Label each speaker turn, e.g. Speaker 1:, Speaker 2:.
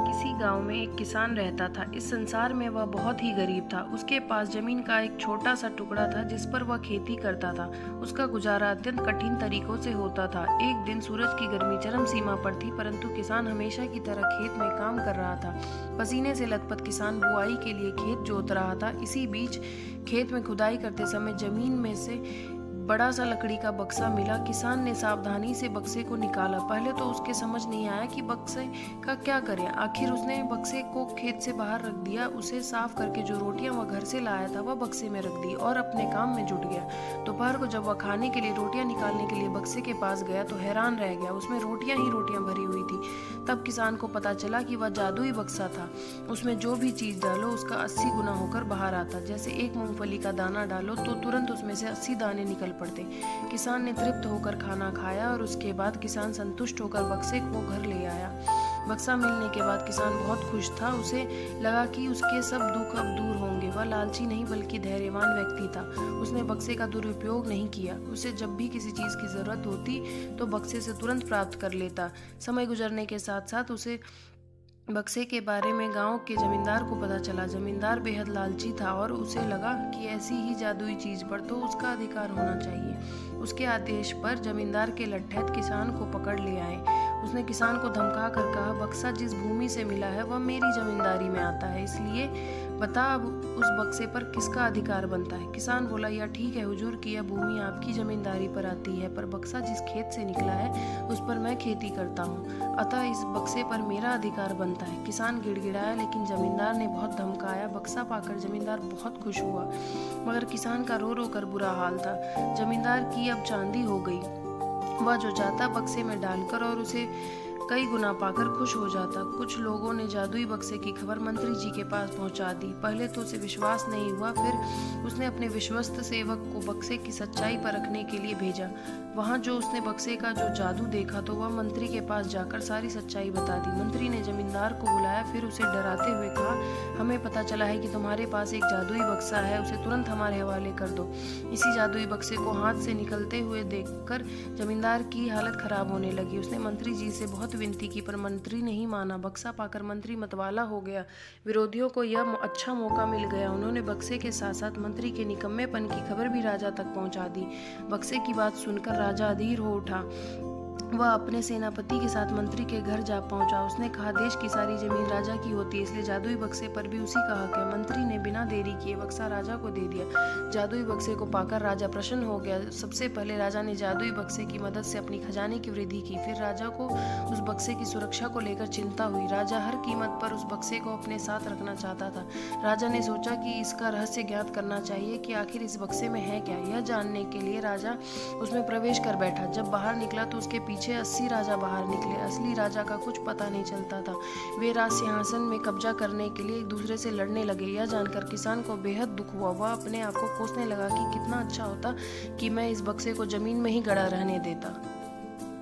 Speaker 1: किसी गांव में एक किसान रहता था। इस संसार में वह बहुत ही गरीब था। उसके पास जमीन का एक छोटा सा टुकड़ा था जिस पर वह खेती करता था। उसका गुजारा अत्यंत कठिन तरीकों से होता था। एक दिन सूरज की गर्मी चरम सीमा पर थी, परंतु किसान हमेशा की तरह खेत में काम कर रहा था। पसीने से लथपथ किसान बुआई के लिए खेत जोत रहा था। इसी बीच खेत में खुदाई करते समय जमीन में से बड़ा सा लकड़ी का बक्सा मिला। किसान ने सावधानी से बक्से को निकाला। पहले तो उसके समझ नहीं आया कि बक्से का क्या करें। आखिर उसने बक्से को खेत से बाहर रख दिया। उसे साफ करके जो रोटियां वह घर से लाया था वह बक्से में रख दी और अपने काम में जुट गया। दोपहर को जब वह खाने के लिए रोटियां निकालने के लिए बक्से के पास गया तो हैरान रह गया। उसमें रोटियां ही रोटियां भरी हुई थी। तब किसान को पता चला कि वह जादुई बक्सा था। उसमें जो भी चीज डालो उसका 80 गुना होकर बाहर आता। जैसे एक मूंगफली का दाना डालो तो तुरंत उसमें से 80 दाने निकल पड़ते। किसान ने तृप्त होकर खाना खाया और उसके बाद किसान संतुष्ट होकर बक्से को घर ले आया। बक्सा मिलने के बाद किसान बहुत खुश था। उसे लगा कि उसके सब दुख अब दूर होंगे। वह लालची नहीं बल्कि धैर्यवान व्यक्ति था। उसने बक्से का दुरुपयोग नहीं किया। उसे जब भी किसी चीज की जरूरत होती तो बक्से से तुरंत प्राप्त कर लेता। समय गुजरने के साथ साथ उसे बक्से के बारे में गांव के जमींदार को पता चला। जमींदार बेहद लालची था और उसे लगा कि ऐसी ही जादुई चीज पर तो उसका अधिकार होना चाहिए। उसके आदेश पर जमींदार के लट्ठैत किसान को पकड़ ले आए। उसने किसान को धमका कर कहा, बक्सा जिस भूमि से मिला है वह मेरी जमींदारी में आता है, इसलिए बता अब उस बक्से पर किसका अधिकार बनता है। किसान बोला, यह ठीक है हुजूर कि यह भूमि आपकी जमींदारी पर आती है, पर बक्सा जिस खेत से निकला है उस पर मैं खेती करता हूँ, अतः इस बक्से पर मेरा अधिकार बनता है। किसान गिड़गिड़ाया, लेकिन जमींदार ने बहुत धमकाया। बक्सा पाकर जमींदार बहुत खुश हुआ, मगर किसान का रो रो कर बुरा हाल था। जमींदार की अब चांदी हो गई। वह जो चाहता बक्से में डालकर और उसे कई गुना पाकर खुश हो जाता। कुछ लोगों ने जादुई बक्से की खबर मंत्री जी के पास पहुंचा दी। पहले तो उसे विश्वास नहीं हुआ, फिर उसने अपने विश्वस्त सेवक को बक्से की सच्चाई परखने के लिए भेजा। वहां जो उसने बक्से का जो जादू देखा तो वह मंत्री के पास जाकर सारी सच्चाई बता दी। मंत्री ने जमींदार को बुलाया, फिर उसे डराते हुए कहा, हमें पता चला है कि तुम्हारे पास एक जादुई बक्सा है, उसे तुरंत हमारे हवाले कर दो। इसी जादुई बक्से को हाथ से निकलते हुए देखकर जमींदार की हालत खराब होने लगी। उसने मंत्री जी से बहुत विनती की, पर मंत्री नहीं माना। बक्सा पाकर मंत्री मतवाला हो गया। विरोधियों को यह अच्छा मौका मिल गया। उन्होंने बक्से के साथ साथ मंत्री के निकम्मेपन की खबर भी राजा तक पहुंचा दी। बक्से की बात सुनकर राजा अधीर हो उठा। वह अपने सेनापति के साथ मंत्री के घर जा पहुंचा। उसने कहा, देश की सारी जमीन राजा की होती है, इसलिए जादुई बक्से पर भी उसी का हक है। मंत्री ने बिना देरी किए बक्सा राजा को दे दिया। जादुई बक्से को पाकर राजा प्रसन्न हो गया। सबसे पहले राजा ने जादुई बक्से की मदद से अपनी खजाने की वृद्धि की। फिर राजा को उस बक्से की सुरक्षा को लेकर चिंता हुई। राजा हर कीमत पर उस बक्से को अपने साथ रखना चाहता था। राजा ने सोचा कि इसका रहस्य ज्ञात करना चाहिए कि आखिर इस बक्से में है क्या। यह जानने के लिए राजा उसमें प्रवेश कर बैठा। जब बाहर निकला तो उसके पीछे 80 राजा बाहर निकले। असली राजा का कुछ पता नहीं चलता था। वे राज सिंहासन में कब्जा करने के लिए एक दूसरे से लड़ने लगे। यह जानकर किसान को बेहद दुख हुआ। वह अपने आप को कोसने लगा कि कितना अच्छा होता कि मैं इस बक्से को जमीन में ही गड़ा रहने देता।